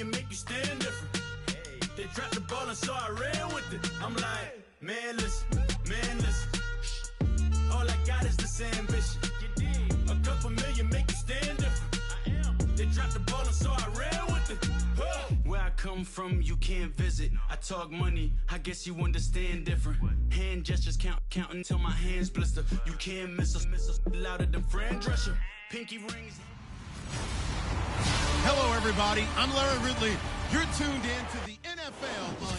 million make you stand different. They dropped the ball and so I ran with it. I'm like, man, listen. All I got is this ambition. A couple million make you stand different. They dropped the ball and so I ran with it. Where I come from, you can't visit. I talk money, I guess you understand different. Hand gestures counting till my hands blister. You can't miss us louder than Fran Drescher. Pinky rings. Hello, everybody. I'm Larry Ridley. You're tuned in to the NFL on...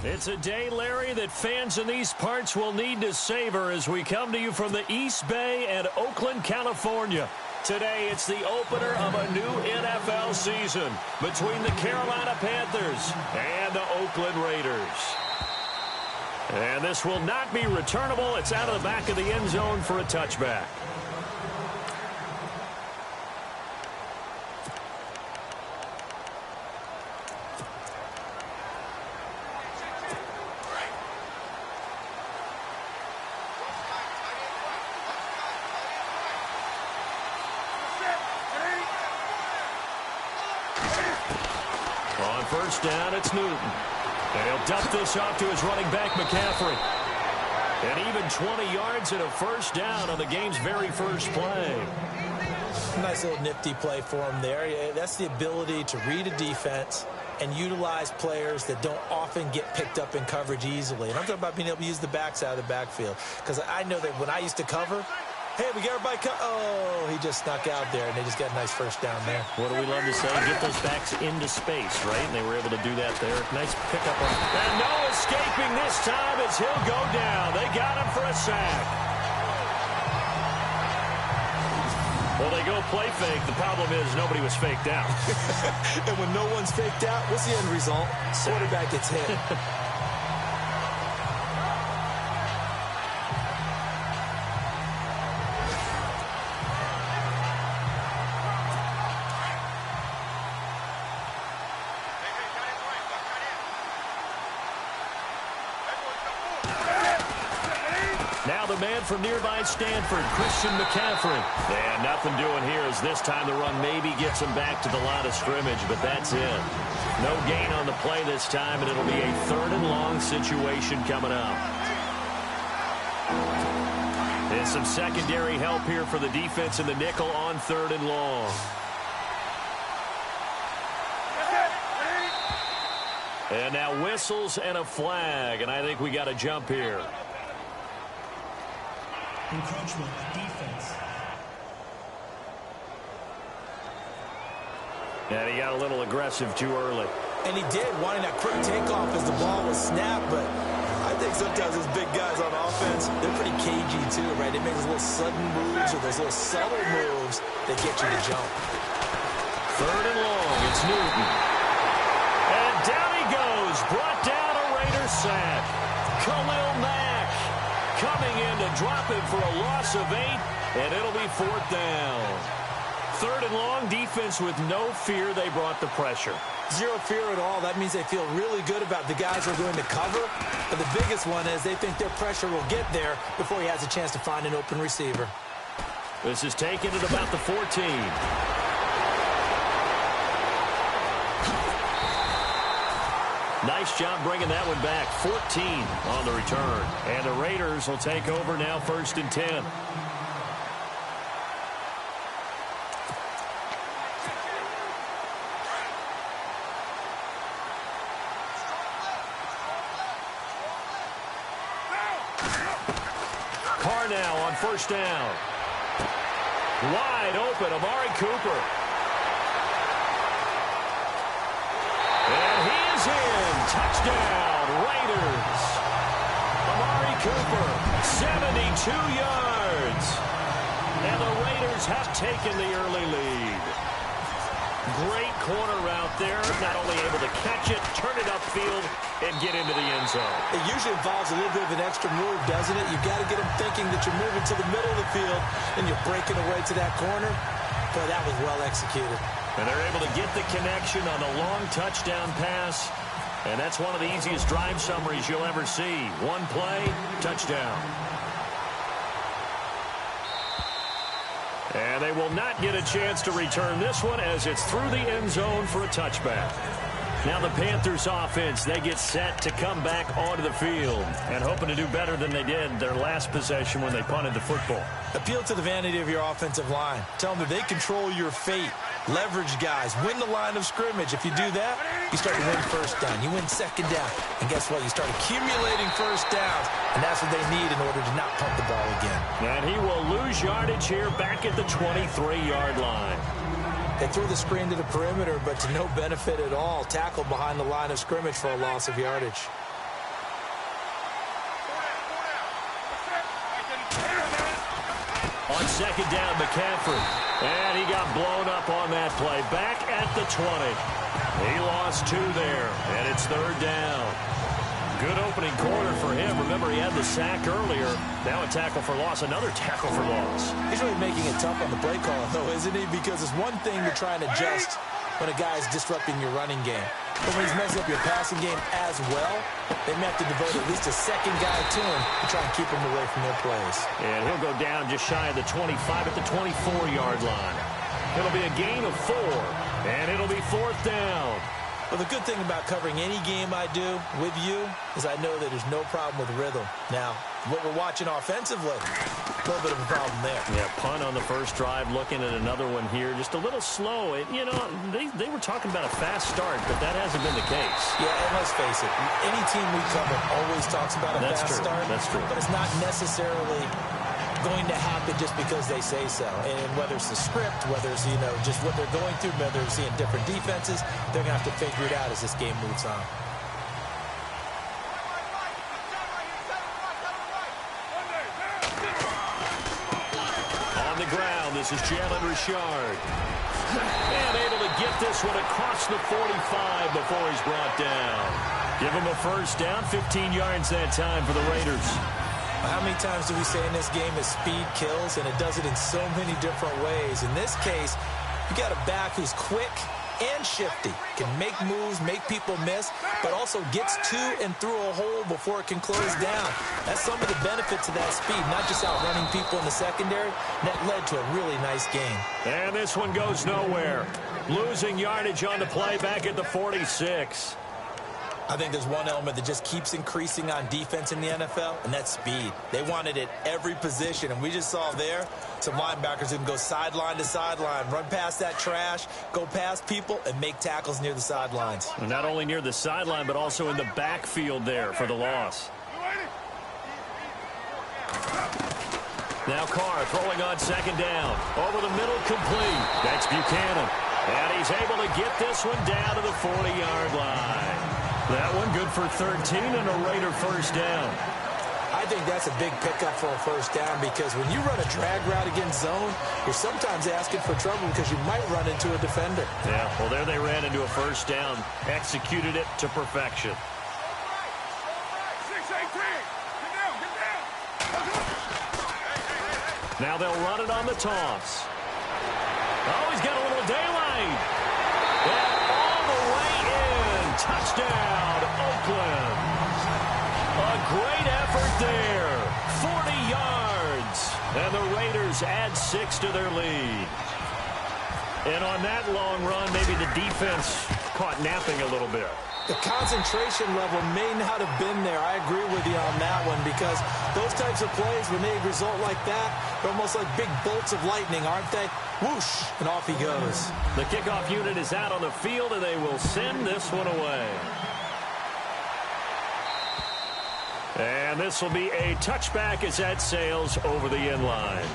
It's a day, Larry, that fans in these parts will need to savor as we come to you from the East Bay and Oakland, California. Today, it's the opener of a new NFL season between the Carolina Panthers and the Oakland Raiders. And this will not be returnable. It's out of the back of the end zone for a touchback. First down, it's Newton. And he'll dump this off to his running back, McCaffrey. And even 20 yards and a first down on the game's very first play. Nice little nifty play for him there. That's the ability to read a defense and utilize players that don't often get picked up in coverage easily. And I'm talking about being able to use the backs out of the backfield. Because I know that when I used to cover, hey, we got everybody oh, he just snuck out there, and they just got a nice first down there. What do we love to say? Get those backs into space, right? And they were able to do that there. Nice pickup. And no escaping this time as he'll go down. They got him for a sack. Well, they go play fake. The problem is nobody was faked out. And when no one's faked out, what's the end result? Quarterback gets hit. Now the man from nearby Stanford, Christian McCaffrey. And nothing doing here as this time the run maybe gets him back to the line of scrimmage, but that's it. No gain on the play this time, and it'll be a 3rd and long situation coming up. And some secondary help here for the defense in the nickel on 3rd and long. And now whistles and a flag, and I think we got a jump here. Encroachment defense. And he got a little aggressive too early. And he did, wanting that quick takeoff as the ball was snapped, but I think sometimes those big guys on offense, they're pretty cagey too, right? They make those little sudden moves or those little subtle moves that get you to jump. 3rd and long, it's Newton. And down he goes, brought down a Raider sack. Khalil Mack coming in to drop it for a loss of 8, and it'll be 4th down. 3rd and long, defense with no fear. They brought the pressure. Zero fear at all. That means they feel really good about the guys who are going to cover. But the biggest one is they think their pressure will get there before he has a chance to find an open receiver. This is taken at about the 14. Nice job bringing that one back. 14 on the return. And the Raiders will take over now 1st and 10. Carr now on 1st down. Wide open, Amari Cooper. And he is in. Touchdown, Raiders. Amari Cooper, 72 yards. And the Raiders have taken the early lead. Great corner route there. Not only able to catch it, turn it upfield, and get into the end zone. It usually involves a little bit of an extra move, doesn't it? You've got to get them thinking that you're moving to the middle of the field and you're breaking away to that corner. Boy, that was well executed. And they're able to get the connection on a long touchdown pass. And that's one of the easiest drive summaries you'll ever see. One play, touchdown. And they will not get a chance to return this one as it's through the end zone for a touchback. Now the Panthers offense, they get set to come back onto the field and hoping to do better than they did their last possession when they punted the football. Appeal to the vanity of your offensive line. Tell them that they control your fate. Leverage guys. Win the line of scrimmage. If you do that, you start to win first down. You win second down. And guess what? You start accumulating first downs. And that's what they need in order to not pump the ball again. And he will lose yardage here back at the 23-yard line. They threw the screen to the perimeter, but to no benefit at all. Tackled behind the line of scrimmage for a loss of yardage. On second down, McCaffrey. And he got blown up on that play. Back at the 20. He lost 2 there, and it's third down. Good opening quarter for him. Remember, he had the sack earlier. Now a tackle for loss, another tackle for loss. He's really making it tough on the play call, though, isn't he? Because it's one thing to try and adjust when a guy's disrupting your running game. But when he's messing up your passing game as well, they may have to devote at least a second guy to him to try and keep him away from their plays. And he'll go down just shy of the 25 at the 24-yard line. It'll be a gain of 4, and it'll be fourth down. Well, the good thing about covering any game I do with you is I know that there's no problem with rhythm. Now, what we're watching offensively, a little bit of a problem there. Yeah, punt on the first drive, looking at another one here. Just a little slow. You know, they were talking about a fast start, but that hasn't been the case. Yeah, and let's face it, any team we cover always talks about a fast start. That's true. But it's not necessarily going to happen just because they say so. And whether it's the script, whether it's, you know, just what they're going through, whether they're seeing different defenses, they're going to have to figure it out as this game moves on. On the ground, this is Jalen Richard. And able to get this one across the 45 before he's brought down. Give him a first down, 15 yards that time for the Raiders. How many times do we say in this game that speed kills, and it does it in so many different ways? In this case, you got a back who's quick and shifty, can make moves, make people miss, but also gets to and through a hole before it can close down. That's some of the benefits of that speed, not just outrunning people in the secondary. And that led to a really nice game. And this one goes nowhere. Losing yardage on the play back at the 46. I think there's one element that just keeps increasing on defense in the NFL, and that's speed. They want it at every position, and we just saw there some linebackers who can go sideline to sideline, run past that trash, go past people, and make tackles near the sidelines. And not only near the sideline, but also in the backfield there for the loss. Now Carr throwing on second down. Over the middle, complete. That's Buchanan. And he's able to get this one down to the 40-yard line. That one good for 13 and a Raider first down. I think that's a big pickup for a first down because when you run a drag route against zone, you're sometimes asking for trouble because you might run into a defender. Yeah, well, there they ran into a first down. Executed it to perfection. Now they'll run it on the toss. Oh, he's got a little daylight. And all the way in. Touchdown, Oakland. A great effort there. 40 yards. And the Raiders add 6 to their lead. And on that long run, maybe the defense caught napping a little bit. The concentration level may not have been there. I agree with you on that one because those types of plays, when they result like that, they're almost like big bolts of lightning, aren't they? Whoosh, and off he goes. The kickoff unit is out on the field, and they will send this one away. And this will be a touchback as that sails over the end line.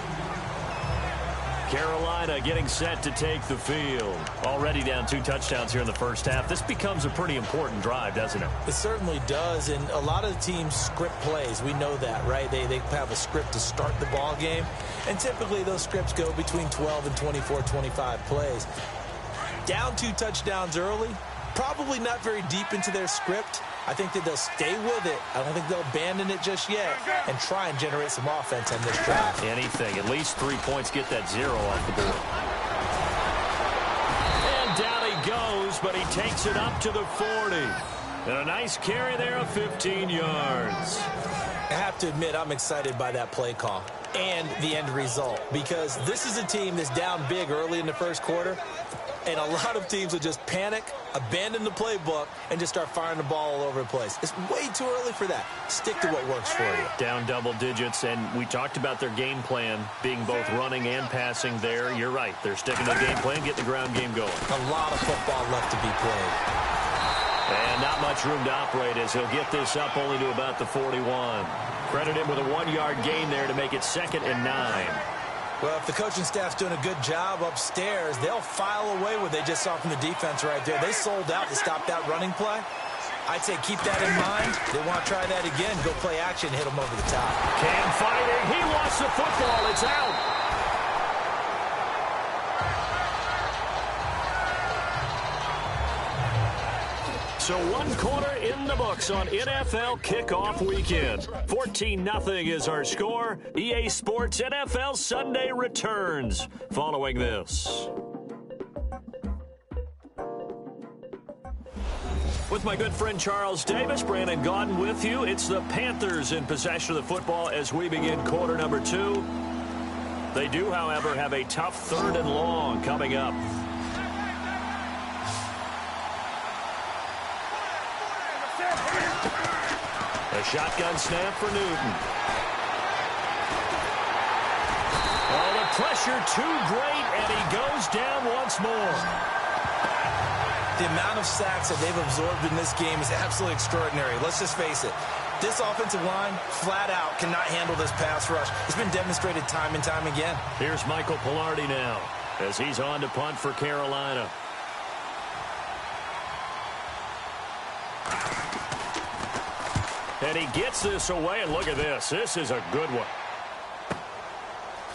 Carolina getting set to take the field. Already down 2 touchdowns here in the first half. This becomes a pretty important drive, doesn't it? It certainly does, and a lot of the teams script plays. We know that, right? They have a script to start the ball game, and typically those scripts go between 12 and 24, 25 plays. Down 2 touchdowns early, probably not very deep into their script. I think that they'll stay with it. I don't think they'll abandon it just yet and try and generate some offense on this drive. Anything. At least 3 points, get that 0 off the board. And down he goes, but he takes it up to the 40. And a nice carry there of 15 yards. I have to admit, I'm excited by that play call and the end result because this is a team that's down big early in the first quarter. And a lot of teams will just panic, abandon the playbook, and just start firing the ball all over the place. It's way too early for that. Stick to what works for you. Down double digits, and we talked about their game plan being both running and passing there. You're right. They're sticking to the game plan, getting the ground game going. A lot of football left to be played. And not much room to operate as he'll get this up only to about the 41. Credit him with a 1-yard gain there to make it 2nd and 9. Well, if the coaching staff's doing a good job upstairs, they'll file away what they just saw from the defense right there. They sold out to stop that running play. I'd say keep that in mind. They want to try that again. Go play action, hit them over the top. Cam fighting. He wants the football. It's out. So 1 quarter in the books on NFL kickoff weekend. 14-0 is our score. EA Sports NFL Sunday returns following this. With my good friend Charles Davis, Brandon Gaudin with you. It's the Panthers in possession of the football as we begin quarter number 2. They do, however, have a tough 3rd and long coming up. A shotgun snap for Newton. Oh, the pressure too great, and he goes down once more. The amount of sacks that they've absorbed in this game is absolutely extraordinary. Let's just face it. This offensive line, flat out, cannot handle this pass rush. It's been demonstrated time and time again. Here's Michael Pilardi now as he's on to punt for Carolina. And he gets this away, and look at this. This is a good one.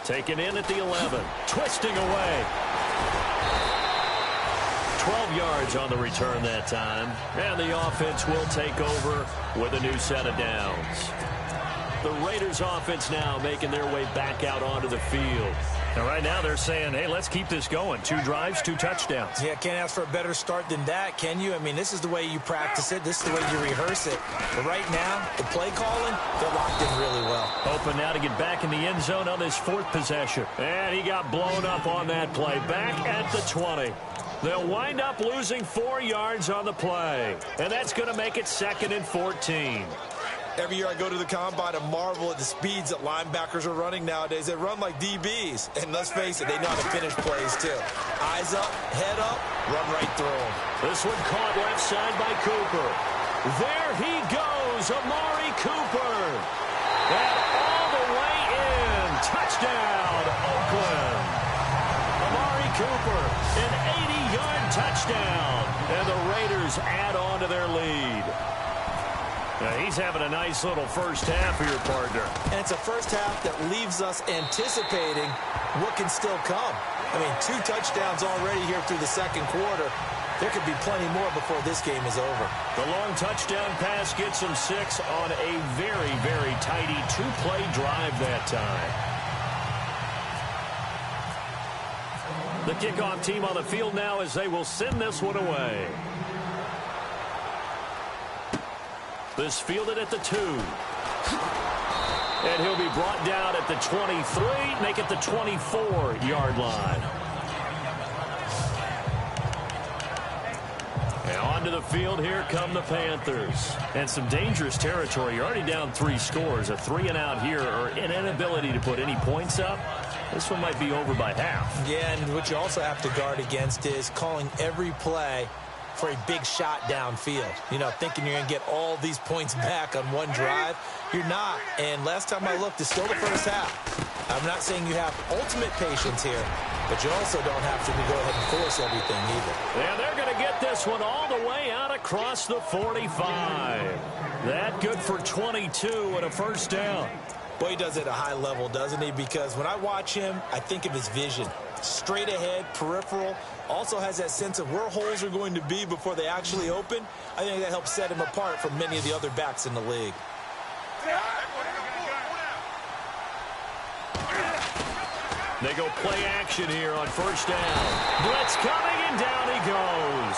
Taken in at the 11. Twisting away. 12 yards on the return that time. And the offense will take over with a new set of downs. The Raiders offense now making their way back out onto the field. And right now they're saying, hey, let's keep this going. 2 drives, 2 touchdowns. Yeah, can't ask for a better start than that, can you? I mean, this is the way you practice it. This is the way you rehearse it. But right now, the play calling, they're locked in really well. Open now to get back in the end zone on this 4th possession. And he got blown up on that play. Back at the 20. They'll wind up losing 4 yards on the play. And that's going to make it 2nd and 14. Every year I go to the combine and marvel at the speeds that linebackers are running nowadays. They run like DBs. And let's face it, they know how to finish plays too. Eyes up, head up, run right through them. This one caught left side by Cooper. There he goes, Amari Cooper. And all the way in. Touchdown, Oakland. Amari Cooper, an 80-yard touchdown. And the Raiders add on to their lead. Now he's having a nice little first half here, partner. And it's a first half that leaves us anticipating what can still come. I mean, 2 touchdowns already here through the 2nd quarter. There could be plenty more before this game is over. The long touchdown pass gets him 6 on a very, very tidy 2-play drive that time. The kickoff team on the field now as they will send this one away. This fielded at the 2. And he'll be brought down at the 23, make it the 24-yard line. And onto the field, here come the Panthers. And some dangerous territory. You're already down 3 scores. A 3-and-out here, or an inability to put any points up. This one might be over by half. Yeah, and what you also have to guard against is calling every play for a big shot downfield. You know, thinking you're going to get all these points back on one drive. You're not. And last time I looked, it's still the first half. I'm not saying you have ultimate patience here, but you also don't have to go ahead and force everything either. And they're going to get this one all the way out across the 45. That good for 22 and a first down. Boy, he does it at a high level, doesn't he? Because when I watch him, I think of his vision. Straight ahead, peripheral. Also has that sense of where holes are going to be before they actually open. I think that helps set him apart from many of the other backs in the league. They go play action here on first down. Blitz coming, and down he goes.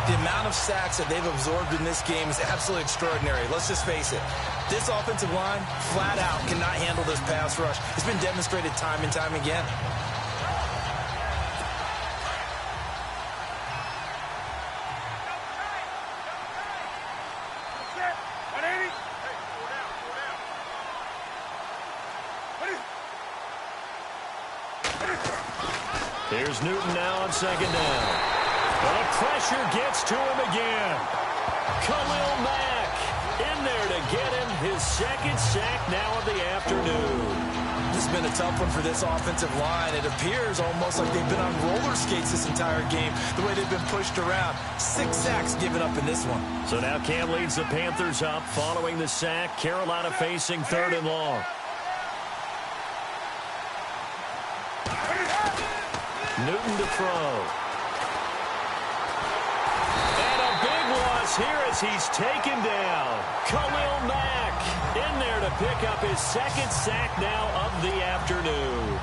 The amount amount of sacks that they've absorbed in this game is absolutely extraordinary. Let's just face it. This offensive line, flat out, cannot handle this pass rush. It's been demonstrated time and time again. Here's Newton now on second down. Well, the pressure gets to him again. Khalil Mack in there to get him his second sack now of the afternoon. This has been a tough one for this offensive line. It appears almost like they've been on roller skates this entire game, the way they've been pushed around. 6 sacks given up in this one. So now Cam leads the Panthers up following the sack. Carolina facing 3rd and long. Newton to throw. And a big loss here as he's taken down. Khalil Mack in there to pick up his second sack now of the afternoon.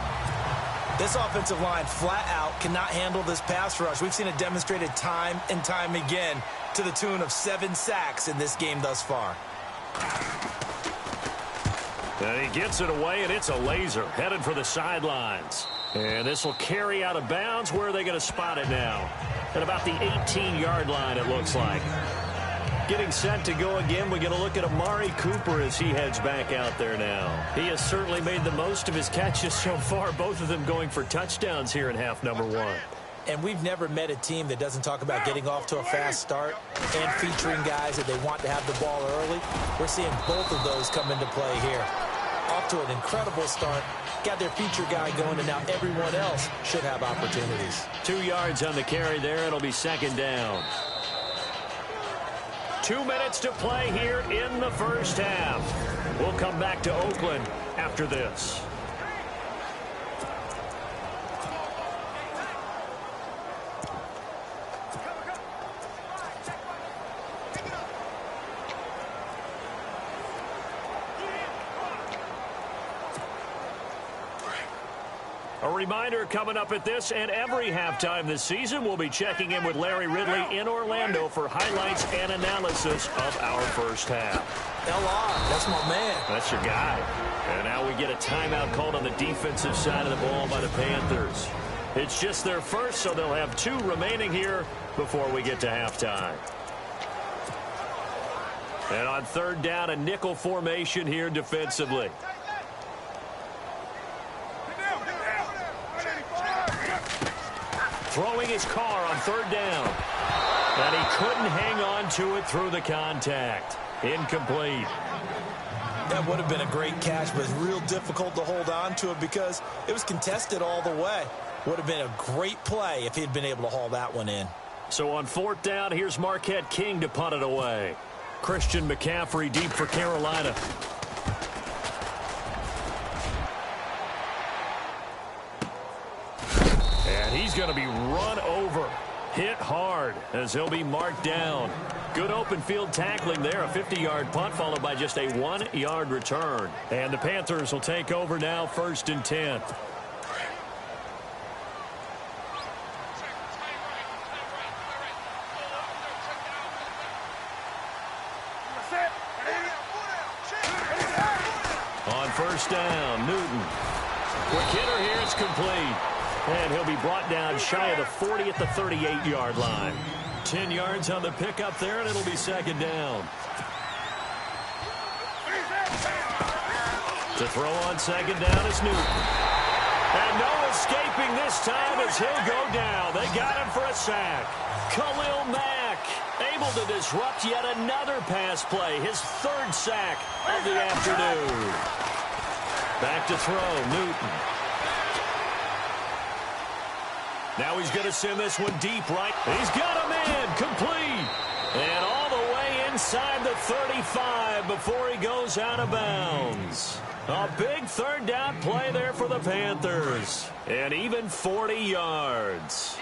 This offensive line flat out cannot handle this pass rush. We've seen it demonstrated time and time again to the tune of 7 sacks in this game thus far. And he gets it away, and it's a laser headed for the sidelines. And this will carry out of bounds. Where are they going to spot it now? At about the 18-yard line, it looks like. Getting set to go again, we're going to look at Amari Cooper as he heads back out there now. He has certainly made the most of his catches so far, both of them going for touchdowns here in half number 1. And we've never met a team that doesn't talk about getting off to a fast start and featuring guys that they want to have the ball early. We're seeing both of those come into play here. Off to an incredible start. Got their feature guy going, and now everyone else should have opportunities. 2 yards on the carry there. It'll be second down. 2 minutes to play here in the first half. We'll come back to Oakland after this. A reminder coming up at this and every halftime this season, we'll be checking in with Larry Ridley in Orlando for highlights and analysis of our first half. LR, that's my man. That's your guy. And now we get a timeout called on the defensive side of the ball by the Panthers. It's just their first, so they'll have 2 remaining here before we get to halftime. And on 3rd down, a nickel formation here defensively. Throwing his car on 3rd down. And he couldn't hang on to it through the contact. Incomplete. That would have been a great catch, but it's real difficult to hold on to it because it was contested all the way. Would have been a great play if he'd been able to haul that one in. So on 4th down, here's Marquette King to punt it away. Christian McCaffrey deep for Carolina. And he's going to be run over. Hit hard as he'll be marked down. Good open field tackling there. A 50-yard punt followed by just a 1-yard return. And the Panthers will take over now 1st and 10. On 1st down, Newton. Quick hitter here, it's complete. And he'll be brought down shy of the 40 at the 38-yard line. 10 yards on the pickup there, and it'll be 2nd down. To throw on 2nd down is Newton. And no escaping this time as he'll go down. They got him for a sack. Khalil Mack able to disrupt yet another pass play. His 3rd sack of the afternoon. Back to throw, Newton. Now he's going to send this one deep right. He's got him in, complete. And all the way inside the 35 before he goes out of bounds. A big 3rd down play there for the Panthers. And even 40 yards.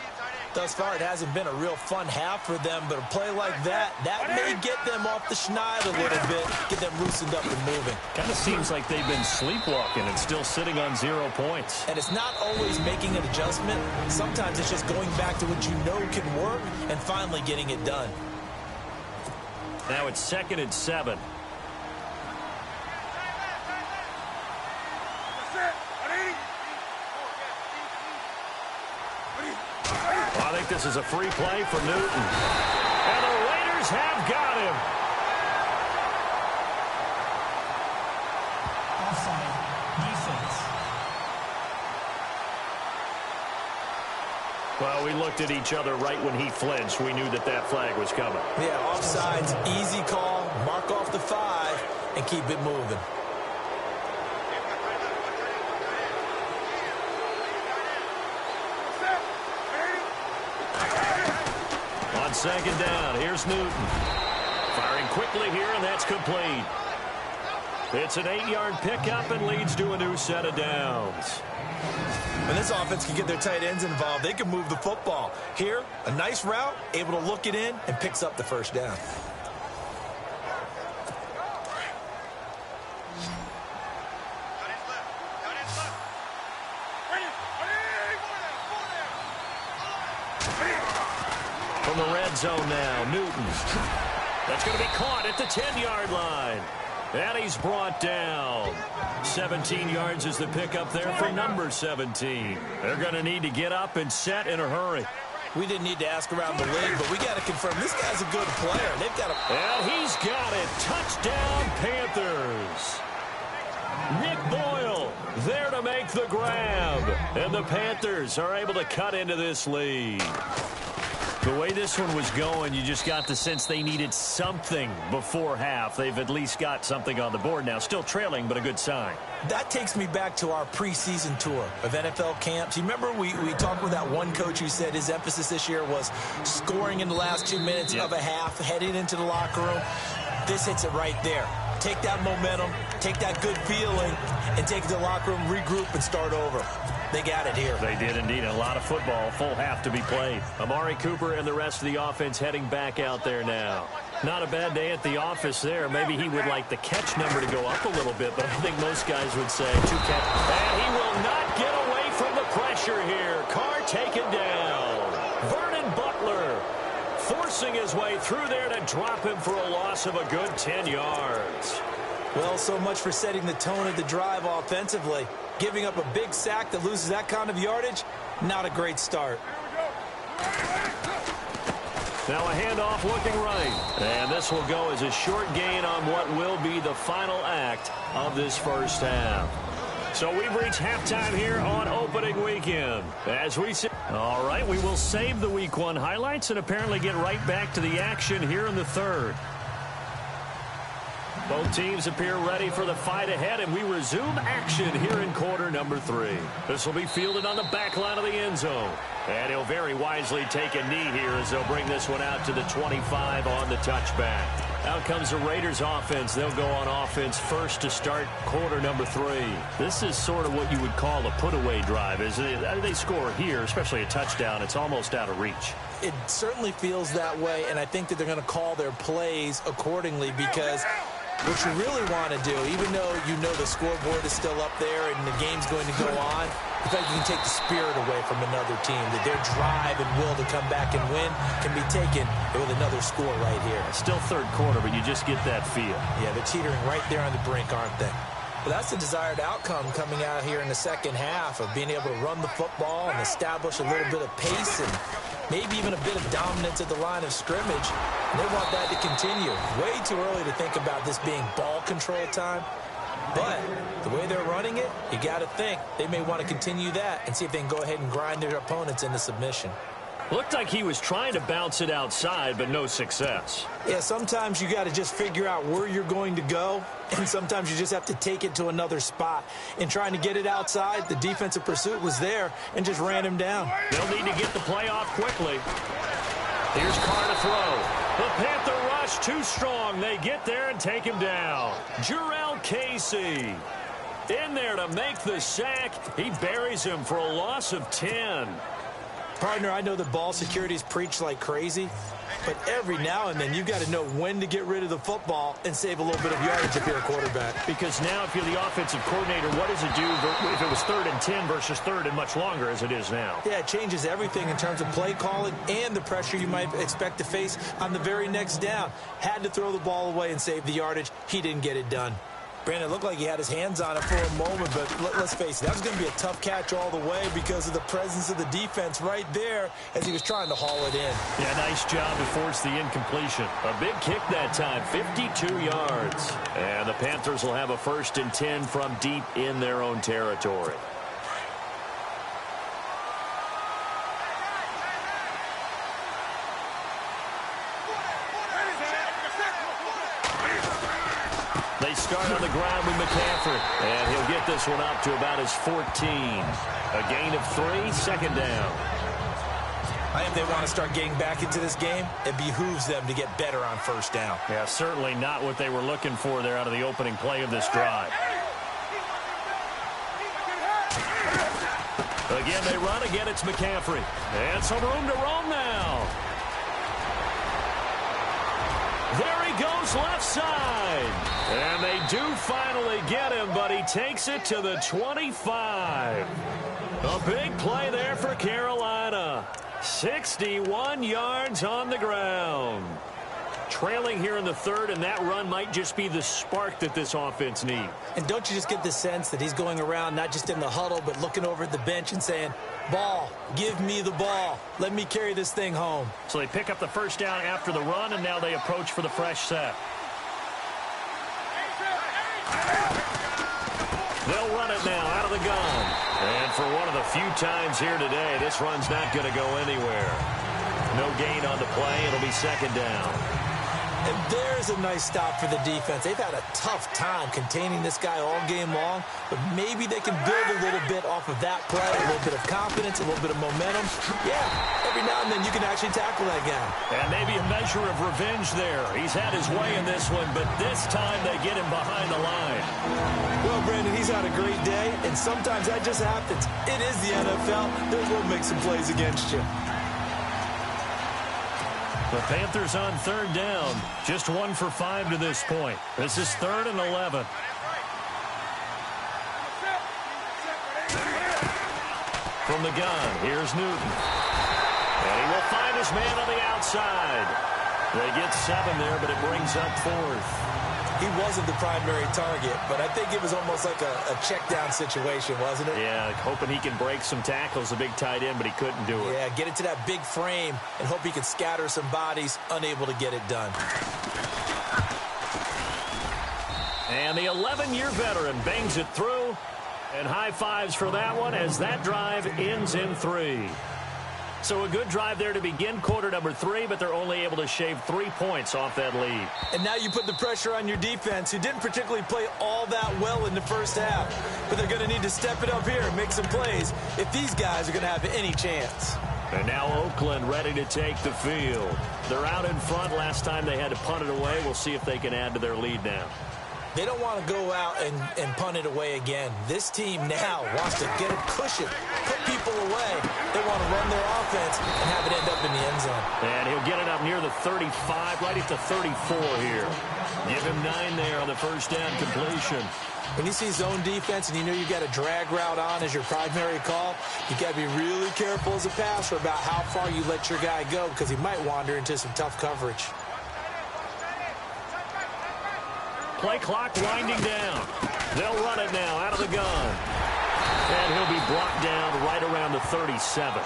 thus far, it hasn't been a real fun half for them, but a play like that may get them off the schneid a little bit, get them loosened up and moving. Kind of seems like they've been sleepwalking and still sitting on 0 points. And it's not always making an adjustment. Sometimes it's just going back to what you know can work and finally getting it done. Now it's 2nd and 7. I think this is a free play for Newton. And the Raiders have got him. Offside. Defense. Well, we looked at each other right when he flinched. We knew that that flag was coming. Yeah, offsides, easy call, mark off the 5, and keep it moving. On 2nd down, here's Newton. Firing quickly here, and that's complete. It's an 8-yard pickup and leads to a new set of downs. When this offense can get their tight ends involved, they can move the football. Here, a nice route, able to look it in, and picks up the first down. From the red zone now, Newton. That's going to be caught at the 10-yard line. And he's brought down. 17 yards is the pickup there for number 17. They're going to need to get up and set in a hurry. We didn't need to ask around the league, but we got to confirm this guy's a good player. They've got a... And he's got it. Touchdown, Panthers. Nick Boyle there to make the grab. And the Panthers are able to cut into this lead. The way this one was going, you just got the sense they needed something before half. They've at least got something on the board now. Still trailing, but a good sign. That takes me back to our preseason tour of NFL camps. You remember we talked with that one coach who said his emphasis this year was scoring in the last 2 minutes of a half, heading into the locker room. This hits it right there. Take that momentum, take that good feeling, and take it to the locker room, regroup, and start over. They got it here. They did indeed. A lot of football, full half to be played. Amari Cooper and the rest of the offense heading back out there now. Not a bad day at the office there. Maybe he would like the catch number to go up a little bit, but I think most guys would say 2 catch. And he will not get away from the pressure here. Carr taken down. Vernon Butler forcing his way through there to drop him for a loss of a good 10 yards. Well, so much for setting the tone of the drive offensively. Giving up a big sack that loses that kind of yardage, not a great start. Now a handoff looking right. And this will go as a short gain on what will be the final act of this first half. So we've reached halftime here on opening weekend. As we see, all right, we will save the Week 1 highlights and apparently get right back to the action here in the third. Both teams appear ready for the fight ahead, and we resume action here in quarter number 3. This will be fielded on the back line of the end zone. And he'll very wisely take a knee here as they'll bring this one out to the 25 on the touchback. Out comes the Raiders offense. They'll go on offense first to start quarter number 3. This is sort of what you would call a put-away drive. As they score here, especially a touchdown, it's almost out of reach. It certainly feels that way, and I think that they're going to call their plays accordingly because what you really want to do, even though you know the scoreboard is still up there and the game's going to go on, the fact you can take the spirit away from another team, that their drive and will to come back and win can be taken with another score right here. Still third quarter, but you just get that feel. Yeah, they're teetering right there on the brink, aren't they? But that's the desired outcome coming out here in the second half of being able to run the football and establish a little bit of pace and maybe even a bit of dominance at the line of scrimmage. And they want that to continue. Way too early to think about this being ball control time. But the way they're running it, you got to think they may want to continue that and see if they can go ahead and grind their opponents into submission. Looked like he was trying to bounce it outside, but no success. Yeah, sometimes you got to just figure out where you're going to go, and sometimes you just have to take it to another spot. In trying to get it outside, the defensive pursuit was there and just ran him down. They'll need to get the play off quickly. Here's Carr to throw. The Panther rush too strong. They get there and take him down. Jurrell Casey in there to make the sack. He buries him for a loss of 10. Partner, I know that ball security is preached like crazy, but every now and then you've got to know when to get rid of the football and save a little bit of yardage if you're a quarterback. Because now if you're the offensive coordinator, what does it do if it was 3rd and 10 versus 3rd and much longer as it is now? Yeah, it changes everything in terms of play calling and the pressure you might expect to face on the very next down. Had to throw the ball away and save the yardage. He didn't get it done. Brandon, it looked like he had his hands on it for a moment, but let's face it, that was going to be a tough catch all the way because of the presence of the defense right there as he was trying to haul it in. Yeah, nice job to force the incompletion. A big kick that time, 52 yards. And the Panthers will have a 1st and 10 from deep in their own territory. They start on the ground with McCaffrey, and he'll get this one up to about his 14. A gain of 3, 2nd down. I think they want to start getting back into this game. It behooves them to get better on 1st down. Yeah, certainly not what they were looking for there out of the opening play of this drive. Again, they run. Again, it's McCaffrey. And some room to roam now. There he goes left side. And they do finally get him, but he takes it to the 25. A big play there for Carolina. 61 yards on the ground. Trailing here in the 3rd, and that run might just be the spark that this offense needs. And don't you just get the sense that he's going around not just in the huddle, but looking over at the bench and saying, ball, give me the ball. Let me carry this thing home. So they pick up the 1st down after the run, and now they approach for the fresh set. They'll run it now out of the gun. And for one of the few times here today, this run's not going to go anywhere. No gain on the play. It'll be 2nd down. And there's a nice stop for the defense. They've had a tough time containing this guy all game long, but maybe they can build a little bit off of that play, a little bit of confidence, a little bit of momentum. Yeah, every now and then you can actually tackle that guy. And maybe a measure of revenge there. He's had his way in this one, but this time they get him behind the line. Well, Brandon, he's had a great day, and sometimes that just happens. It is the NFL. They will make some plays against you. The Panthers on 3rd down. Just 1 for 5 to this point. This is 3rd and 11. From the gun, here's Newton. And he will find his man on the outside. They get 7 there, but it brings up 4th. He wasn't the primary target, but I think it was almost like a check-down situation, wasn't it? Yeah, hoping he can break some tackles, a big tight end, but he couldn't do it. Yeah, get it to that big frame and hope he could scatter some bodies, unable to get it done. And the 11-year veteran bangs it through, and high fives for that one as that drive ends in 3. So a good drive there to begin quarter number 3, but they're only able to shave 3 points off that lead. And now you put the pressure on your defense, who didn't particularly play all that well in the 1st half. But they're going to need to step it up here and make some plays if these guys are going to have any chance. And now Oakland ready to take the field. They're out in front. Last time they had to punt it away. We'll see if they can add to their lead now. They don't want to go out and punt it away again. This team now wants to get a cushion, put people away. They want to run their offense and have it end up in the end zone. And he'll get it up near the 35, right at the 34 here. Give him 9 there on the 1st down completion. When you see zone defense and you know you got a drag route on as your primary call, you got to be really careful as a passer about how far you let your guy go because he might wander into some tough coverage. Play clock winding down. They'll run it now out of the gun. And he'll be brought down right around the 37.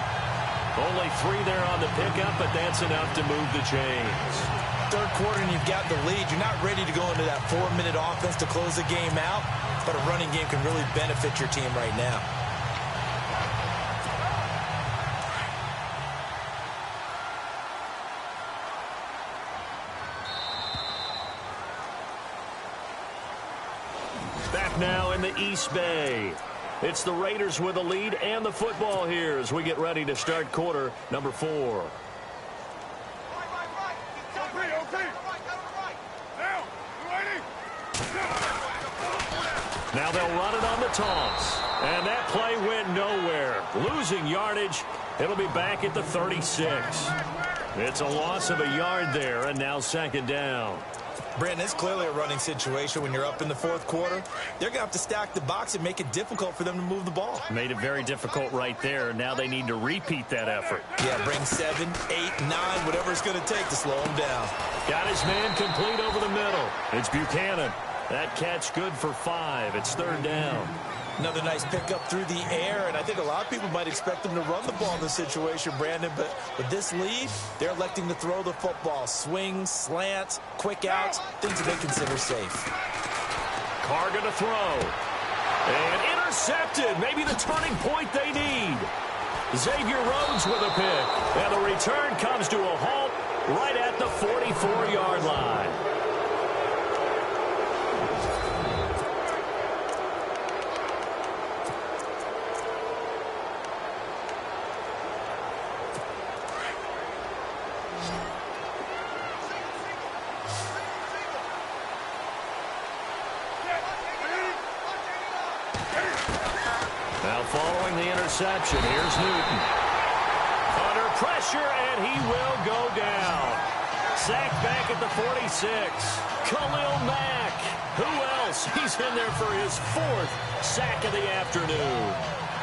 Only 3 there on the pickup, but that's enough to move the chains. 3rd quarter and you've got the lead. You're not ready to go into that 4-minute offense to close the game out, but a running game can really benefit your team right now. Back now in the East Bay. It's the Raiders with the lead and the football here as we get ready to start quarter number 4. Now they'll run it on the toss. And that play went nowhere. Losing yardage It'll be back at the 36. It's a loss of a yard there, and now second down. Brandon, it's clearly a running situation when you're up in the fourth quarter. They're going to have to stack the box and make it difficult for them to move the ball. Made it very difficult right there. Now they need to repeat that effort. Yeah, bring 7, 8, 9, whatever it's going to take to slow them down. Got his man complete over the middle. It's Buchanan. That catch good for 5. It's third down. Another nice pickup through the air, and I think a lot of people might expect them to run the ball in this situation, Brandon, but with this lead, they're electing to throw the football. Swings, slants, quick outs, things that they consider safe. Carr going to throw. And intercepted. Maybe the turning point they need. Xavier Rhodes with a pick. And the return comes to a halt right at the 44-yard line. Now following the interception, here's Newton. Under pressure, and he will go down. Sacked back at the 46. Khalil Mack. Who else? He's in there for his 4th sack of the afternoon.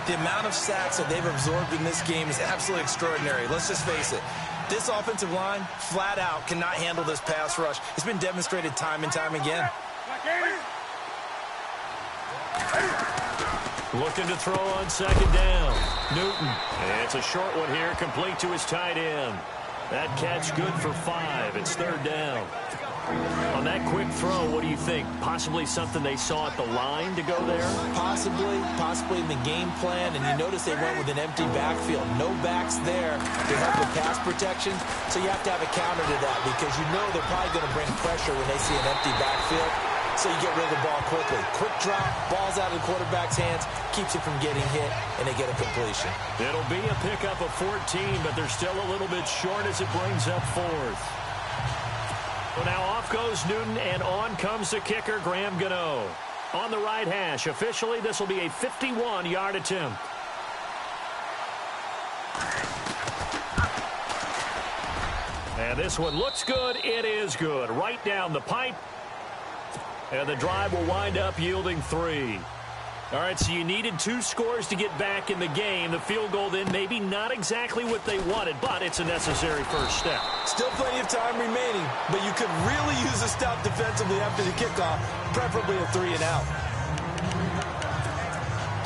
The amount of sacks that they've absorbed in this game is absolutely extraordinary. Let's just face it. This offensive line, flat out, cannot handle this pass rush. It's been demonstrated time and time again. Looking to throw on second down. Newton. And it's a short one here, complete to his tight end. That catch good for 5. It's third down. On that quick throw, what do you think? Possibly something they saw at the line to go there? Possibly in the game plan, and you notice they went with an empty backfield. No backs there to help with pass protection, so you have to have a counter to that because you know they're probably going to bring pressure when they see an empty backfield, so you get rid of the ball quickly. Quick drop, ball's out of the quarterback's hands, keeps it from getting hit, and they get a completion. It'll be a pickup of 14, but they're still a little bit short as it brings up 4th. So now off goes Newton, and on comes the kicker, Graham Gano. On the right hash, officially this will be a 51-yard attempt. And this one looks good. It is good. Right down the pipe. And the drive will wind up yielding 3. All right, so you needed 2 scores to get back in the game. The field goal then maybe not exactly what they wanted, but it's a necessary first step. Still plenty of time remaining, but you could really use a stop defensively after the kickoff, preferably a 3-and-out.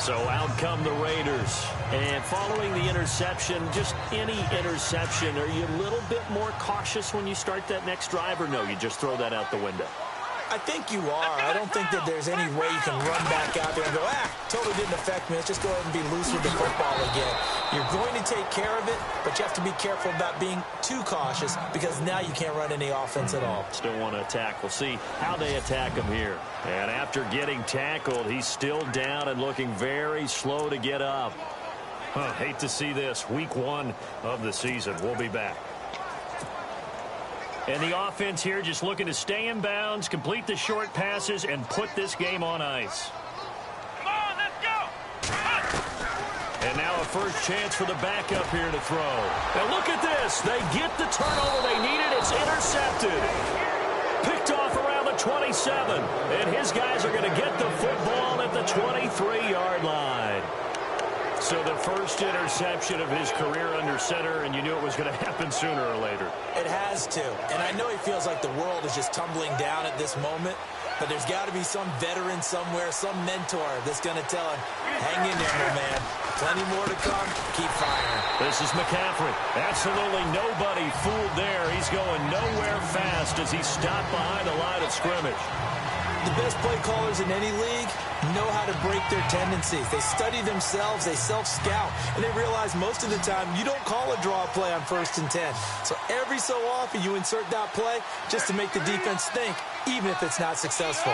So out come the Raiders. And following the interception, just any interception, are you a little bit more cautious when you start that next drive, or no, you just throw that out the window? I think you are. I don't think that there's any way you can run back out there and go, totally didn't affect me. Let's just go ahead and be loose with the football again. You're going to take care of it, but you have to be careful about being too cautious because now you can't run any offense at all. Still want to attack. We'll see how they attack him here. And after getting tackled, he's still down and looking very slow to get up. Hate to see this. Week 1 of the season. We'll be back. And the offense here just looking to stay in bounds, complete the short passes, and put this game on ice. Come on, let's go! And now a first chance for the backup here to throw. Now look at this. They get the turnover they needed. It's intercepted. Picked off around the 27. And his guys are going to get the football at the 23-yard line. So the first interception of his career under center, and you knew it was going to happen sooner or later. It has to. And I know he feels like the world is just tumbling down at this moment, but there's got to be some veteran somewhere, some mentor that's going to tell him, hang in there, my man. Plenty more to come. Keep firing. This is McCaffrey. Absolutely nobody fooled there. He's going nowhere fast as he's stopped behind the line of scrimmage. The best play callers in any league know how to break their tendencies. They study themselves, they self-scout, and they realize most of the time you don't call a draw play on 1st and 10. So every so often you insert that play just to make the defense think, even if it's not successful.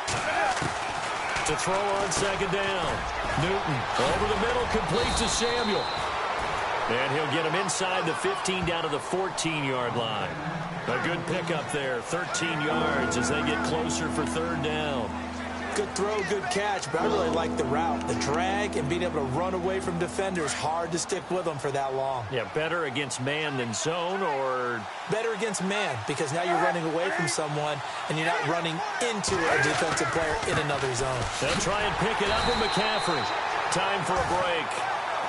To throw on second down. Newton over the middle, complete to Samuel. And he'll get him inside the 15 down to the 14-yard line. A good pickup there, 13 yards as they get closer for third down. Good throw, good catch, but I really like the route. The drag and being able to run away from defenders, hard to stick with them for that long. Yeah, better against man than zone, or? Better against man, because now you're running away from someone and you're not running into a defensive player in another zone. They'll try and pick it up with McCaffrey. Time for a break.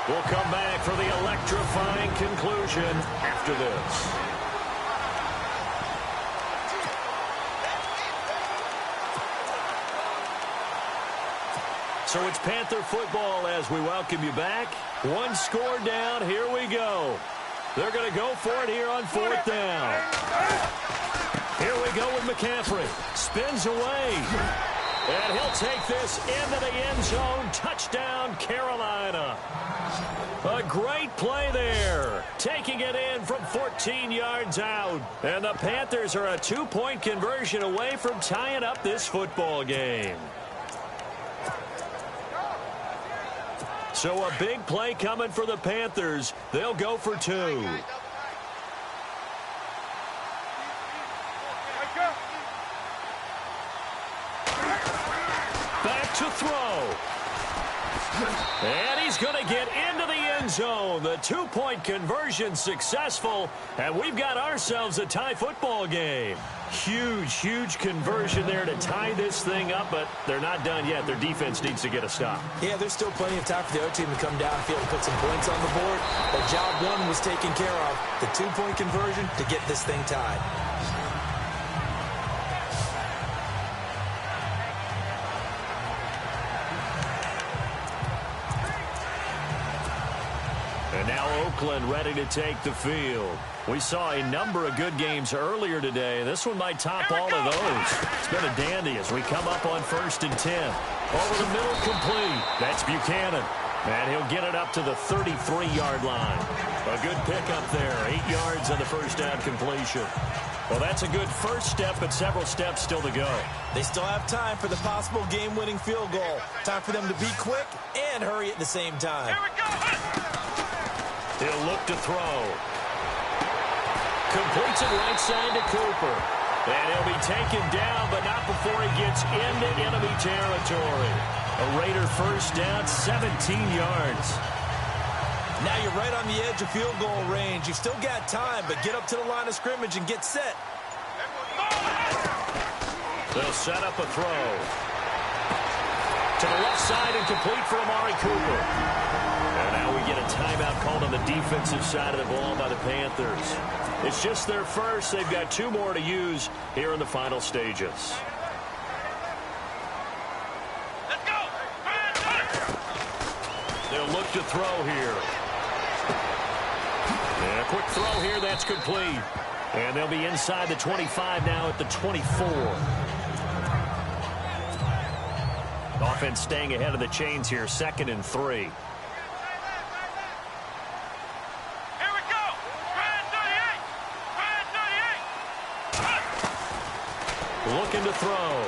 We'll come back for the electrifying conclusion after this. So it's Panther football as we welcome you back. One score down. Here we go. They're going to go for it here on 4th down. Here we go with McCaffrey. Spins away. And he'll take this into the end zone. Touchdown, Carolina. A great play there. Taking it in from 14 yards out. And the Panthers are a 2-point conversion away from tying up this football game. So a big play coming for the Panthers. They'll go for 2. Back to throw. And he's going to get into the end zone. The 2-point conversion successful. And we've got ourselves a tie football game. Huge, huge conversion there to tie this thing up, but they're not done yet. Their defense needs to get a stop. Yeah, there's still plenty of time for the other team to come downfield and put some points on the board. But job 1 was taken care of. The 2-point conversion to get this thing tied. And now Oakland ready to take the field. We saw a number of good games earlier today. This one might top all of those. It's been a dandy as we come up on 1st and 10. Over the middle, complete. That's Buchanan. And he'll get it up to the 33-yard line. A good pickup there. 8 yards on the first down completion. Well, that's a good first step, but several steps still to go. They still have time for the possible game-winning field goal. Time for them to be quick and hurry at the same time. Here we go. He'll look to throw. Completes it right side to Cooper. And he'll be taken down, but not before he gets into enemy territory. A Raider first down, 17 yards. Now you're right on the edge of field goal range. You've still got time, but get up to the line of scrimmage and get set. They'll set up a throw. To the left side and complete for Amari Cooper. And now we get a timeout called on the defensive side of the ball by the Panthers. It's just their first. They've got 2 more to use here in the final stages. Let's go. They'll look to throw here. And a quick throw here. That's complete. And they'll be inside the 25 now at the 24. Offense staying ahead of the chains here. 2nd and 3. Looking to throw.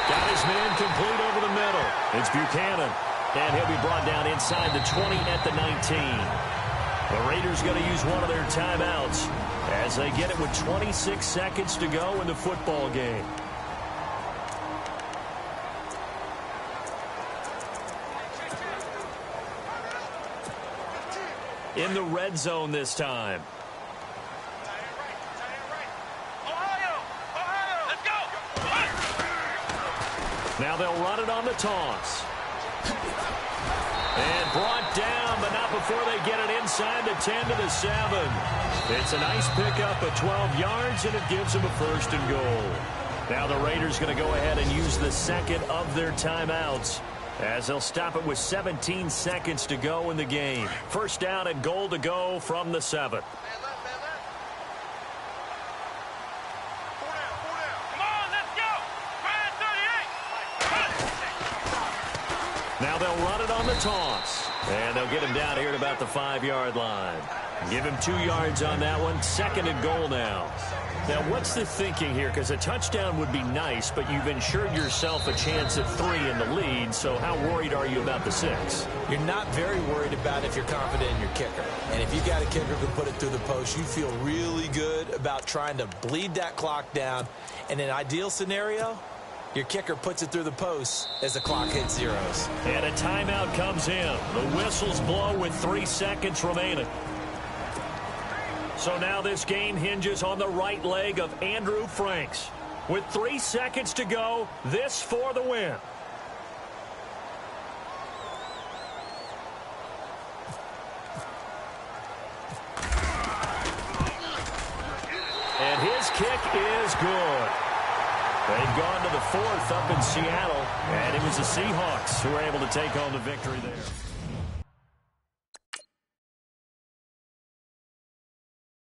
Got his man complete over the middle. It's Buchanan. And he'll be brought down inside the 20 at the 19. The Raiders going to use one of their timeouts as they get it with 26 seconds to go in the football game. In the red zone this time. Now they'll run it on the toss. And brought down, but not before they get it inside the 10 to the 7. It's a nice pickup of 12 yards, and it gives them a 1st and goal. Now the Raiders going to go ahead and use the 2nd of their timeouts as they'll stop it with 17 seconds to go in the game. 1st down and goal to go from the 7. Now they'll run it on the toss. And they'll get him down here at about the 5-yard line. Give him 2 yards on that one. 2nd and goal now. Now, what's the thinking here? Because a touchdown would be nice, but you've ensured yourself a chance at 3 in the lead. So how worried are you about the 6? You're not very worried about it if you're confident in your kicker. And if you've got a kicker who can put it through the post, you feel really good about trying to bleed that clock down. In an ideal scenario, Your kicker puts it through the post as the clock hits zeros. And a timeout comes in. The whistles blow with 3 seconds remaining. So now this game hinges on the right leg of Andrew Franks. With 3 seconds to go, this for the win. And his kick is good. They've gone to the 4th up in Seattle, and it was the Seahawks who were able to take home the victory there.